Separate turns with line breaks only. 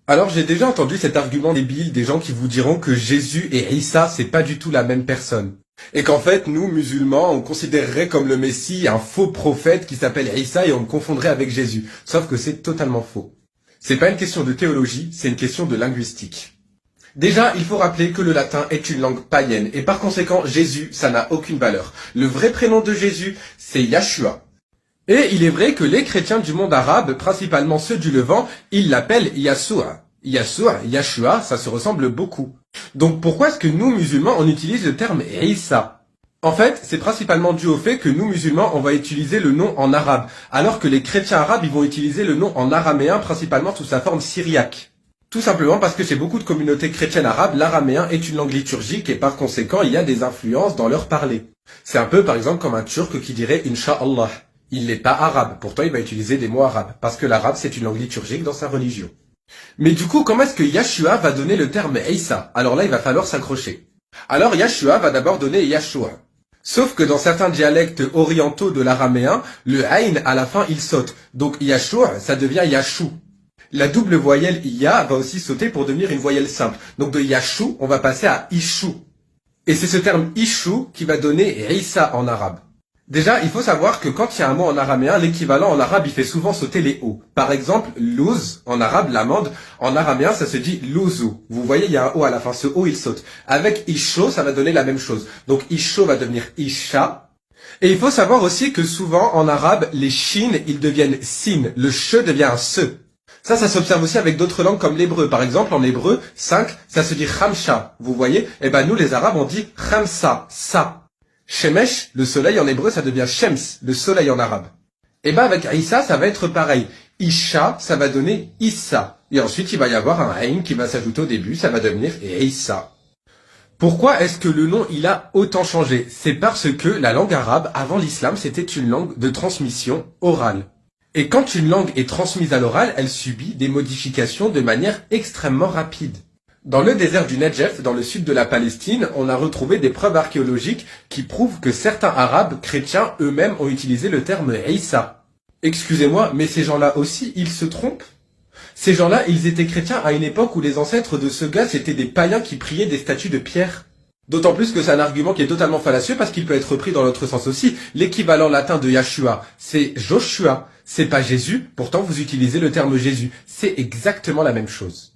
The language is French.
Alors j'ai déjà entendu cet argument débile des gens qui vous diront que Jésus et Issa c'est pas du tout la même personne. Et qu'en fait nous musulmans on considérerait comme le Messie un faux prophète qui s'appelle Issa et on le confondrait avec Jésus. Sauf que c'est totalement faux. C'est pas une question de théologie, c'est une question de linguistique. Déjà, il faut rappeler que le latin est une langue païenne et par conséquent Jésus ça n'a aucune valeur. Le vrai prénom de Jésus c'est Yahshua. Et il est vrai que les chrétiens du monde arabe, principalement ceux du Levant, ils l'appellent Yassoua. Yassoua, Yahshua, ça se ressemble beaucoup. Donc pourquoi est-ce que nous, musulmans, on utilise le terme Issa? En fait, c'est principalement dû au fait que nous, musulmans, on va utiliser le nom en arabe, alors que les chrétiens arabes, ils vont utiliser le nom en araméen, principalement sous sa forme syriaque. Tout simplement parce que chez beaucoup de communautés chrétiennes arabes, l'araméen est une langue liturgique et par conséquent, il y a des influences dans leur parler. C'est un peu, par exemple, comme un turc qui dirait Inch'Allah. Il n'est pas arabe, pourtant il va utiliser des mots arabes, parce que l'arabe c'est une langue liturgique dans sa religion. Mais du coup, comment est-ce que Yahshua va donner le terme Issa? Alors là, il va falloir s'accrocher. Alors Yahshua va d'abord donner Yahshua. Sauf que dans certains dialectes orientaux de l'araméen, le Aïn à la fin il saute. Donc Yahshua, ça devient Yahshou. La double voyelle Ya va aussi sauter pour devenir une voyelle simple. Donc de Yahshou, on va passer à Ishou. Et c'est ce terme Ishou qui va donner Issa en arabe. Déjà, il faut savoir que quand il y a un mot en araméen, l'équivalent en arabe, il fait souvent sauter les O. Par exemple, louz, en arabe, l'amande, en araméen, ça se dit louzou. Vous voyez, il y a un O à la fin, ce O, il saute. Avec isho, ça va donner la même chose. Donc, isho va devenir isha. Et il faut savoir aussi que souvent, en arabe, les chines, ils deviennent sin. Le che devient un se. Ça s'observe aussi avec d'autres langues comme l'hébreu. Par exemple, en hébreu, 5, ça se dit khamsha. Vous voyez? Eh ben, nous, les arabes, on dit khamsa, sa. Shemesh, le soleil en hébreu, ça devient Shems, le soleil en arabe. Et ben avec Issa, ça va être pareil. Isha, ça va donner Issa. Et ensuite, il va y avoir un Aïn qui va s'ajouter au début, ça va devenir Issa. Pourquoi est-ce que le nom, il a autant changé? C'est parce que la langue arabe, avant l'islam, c'était une langue de transmission orale. Et quand une langue est transmise à l'oral, elle subit des modifications de manière extrêmement rapide. Dans le désert du Negev, dans le sud de la Palestine, on a retrouvé des preuves archéologiques qui prouvent que certains arabes chrétiens eux-mêmes ont utilisé le terme Issa. Excusez-moi, mais ces gens-là aussi, ils se trompent? Ces gens-là, ils étaient chrétiens à une époque où les ancêtres de ce gars, c'était des païens qui priaient des statues de pierre. D'autant plus que c'est un argument qui est totalement fallacieux parce qu'il peut être pris dans l'autre sens aussi. L'équivalent latin de Yahshua, c'est Joshua. C'est pas Jésus, pourtant vous utilisez le terme Jésus. C'est exactement la même chose.